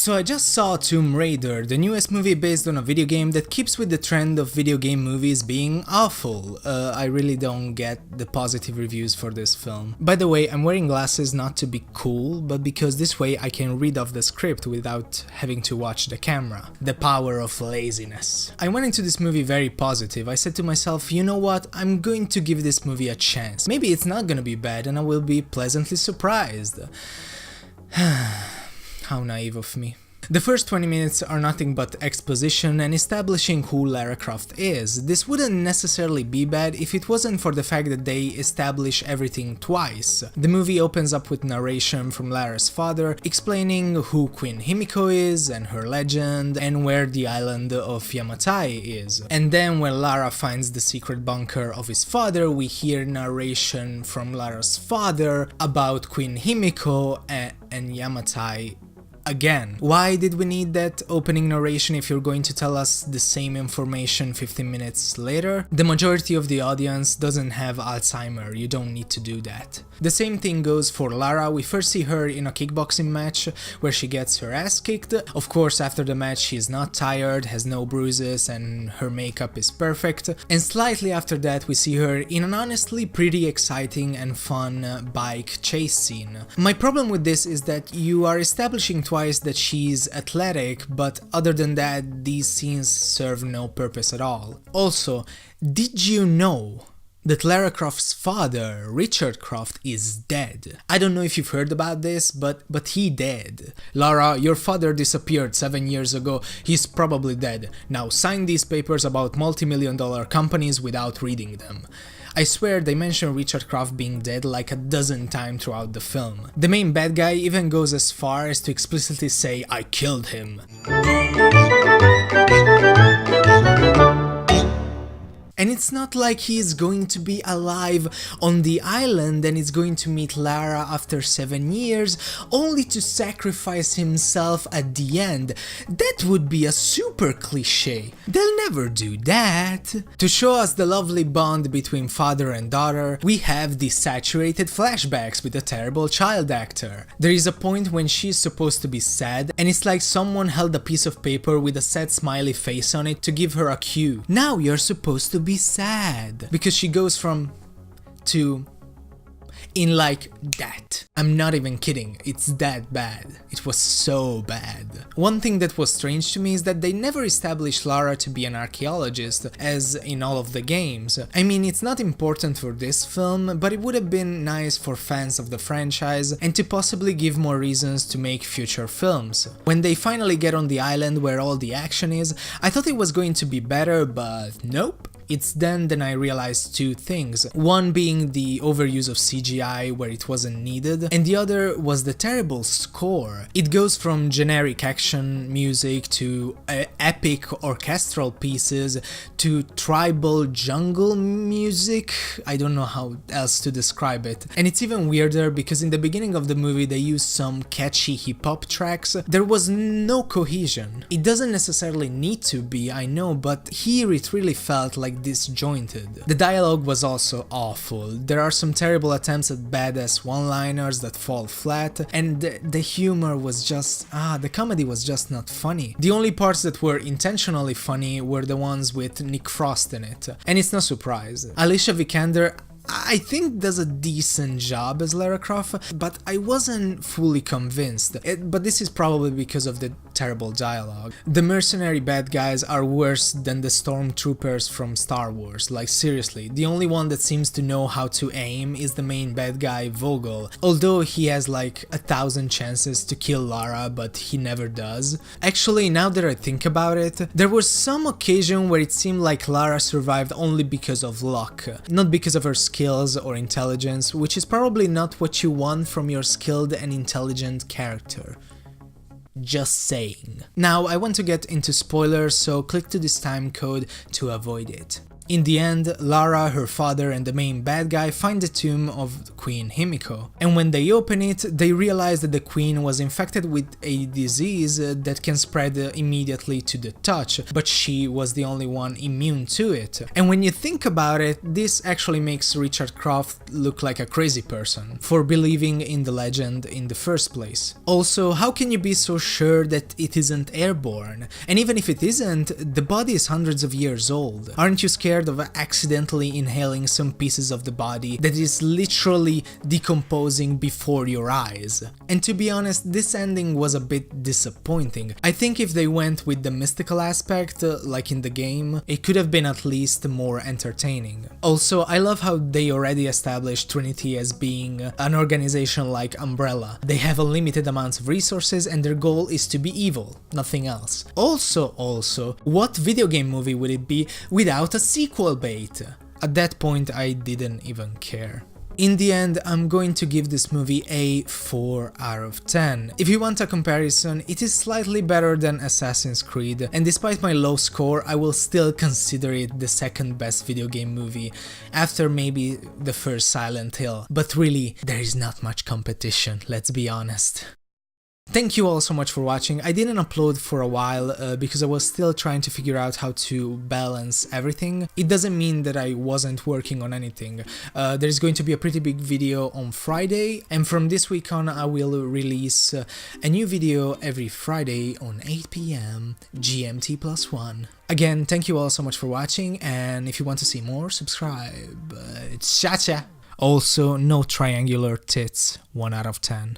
So I just saw Tomb Raider, the newest movie based on a video game that keeps with the trend of video game movies being awful. I really don't get the positive reviews for this film. By the way, I'm wearing glasses not to be cool, but because this way I can read off the script without having to watch the camera. The power of laziness. I went into this movie very positive. I said to myself, you know what, I'm going to give this movie a chance. Maybe it's not gonna be bad and I will be pleasantly surprised. How naive of me. The first 20 minutes are nothing but exposition and establishing who Lara Croft is. This wouldn't necessarily be bad if it wasn't for the fact that they establish everything twice. The movie opens up with narration from Lara's father, explaining who Queen Himiko is and her legend, and where the island of Yamatai is. And then when Lara finds the secret bunker of his father, we hear narration from Lara's father about Queen Himiko and Yamatai again. Why did we need that opening narration if you're going to tell us the same information 15 minutes later? The majority of the audience doesn't have Alzheimer, you don't need to do that. The same thing goes for Lara. We first see her in a kickboxing match where she gets her ass kicked. Of course, after the match she's not tired, has no bruises and her makeup is perfect. And slightly after that we see her in an honestly pretty exciting and fun bike chase scene. My problem with this is that you are establishing twice that she's athletic, but other than that these scenes serve no purpose at all. Also, did you know that Lara Croft's father, Richard Croft, is dead? I don't know if you've heard about this, but he dead. Lara, your father disappeared 7 years ago, he's probably dead. Now sign these papers about multi-million-dollar companies without reading them. I swear they mention Richard Croft being dead like a dozen times throughout the film. The main bad guy even goes as far as to explicitly say, "I killed him." And it's not like he's going to be alive on the island and is going to meet Lara after 7 years, only to sacrifice himself at the end. That would be a super cliché. They'll never do that. To show us the lovely bond between father and daughter, we have desaturated flashbacks with a terrible child actor. There is a point when she's supposed to be sad, and it's like someone held a piece of paper with a sad smiley face on it to give her a cue. Now you're supposed to be sad, because she goes from to in like that. I'm not even kidding, it's that bad. It was so bad. One thing that was strange to me is that they never established Lara to be an archaeologist, as in all of the games. I mean, it's not important for this film, but it would have been nice for fans of the franchise and to possibly give more reasons to make future films. When they finally get on the island where all the action is, I thought it was going to be better, but nope. It's then I realized two things, one being the overuse of CGI where it wasn't needed, and the other was the terrible score. It goes from generic action music to epic orchestral pieces to tribal jungle music, I don't know how else to describe it. And it's even weirder because in the beginning of the movie they used some catchy hip-hop tracks. There was no cohesion. It doesn't necessarily need to be, I know, but here it really felt like disjointed. The dialogue was also awful. There are some terrible attempts at badass one-liners that fall flat, and the humor was just, the comedy was just not funny. The only parts that were intentionally funny were the ones with Nick Frost in it, and it's no surprise. Alicia Vikander, I think, does a decent job as Lara Croft, but I wasn't fully convinced. But this is probably because of the terrible dialogue. The mercenary bad guys are worse than the stormtroopers from Star Wars, like seriously. The only one that seems to know how to aim is the main bad guy, Vogel, although he has like 1,000 chances to kill Lara, but he never does. Actually, now that I think about it, there was some occasion where it seemed like Lara survived only because of luck, not because of her skills or intelligence, which is probably not what you want from your skilled and intelligent character. Just saying. Now I want to get into spoilers, so click to this time code to avoid it. In the end, Lara, her father, and the main bad guy find the tomb of Queen Himiko. And when they open it, they realize that the queen was infected with a disease that can spread immediately to the touch, but she was the only one immune to it. And when you think about it, this actually makes Richard Croft look like a crazy person for believing in the legend in the first place. Also, how can you be so sure that it isn't airborne? And even if it isn't, the body is hundreds of years old. Aren't you scared of accidentally inhaling some pieces of the body that is literally decomposing before your eyes? And to be honest, this ending was a bit disappointing. I think if they went with the mystical aspect, like in the game, it could have been at least more entertaining. Also, I love how they already established Trinity as being an organization like Umbrella. They have unlimited amounts of resources and their goal is to be evil, nothing else. Also, what video game movie would it be without a sequel bait? At that point, I didn't even care. In the end, I'm going to give this movie a 4 out of 10. If you want a comparison, it is slightly better than Assassin's Creed, and despite my low score, I will still consider it the second best video game movie, after maybe the first Silent Hill. But really, there is not much competition, let's be honest. Thank you all so much for watching. I didn't upload for a while because I was still trying to figure out how to balance everything. It doesn't mean that I wasn't working on anything. There's going to be a pretty big video on Friday, and from this week on I will release a new video every Friday on 8 PM GMT+1. Again, thank you all so much for watching, and if you want to see more, subscribe. Cha-cha! Also, no triangular tits, 1 out of 10.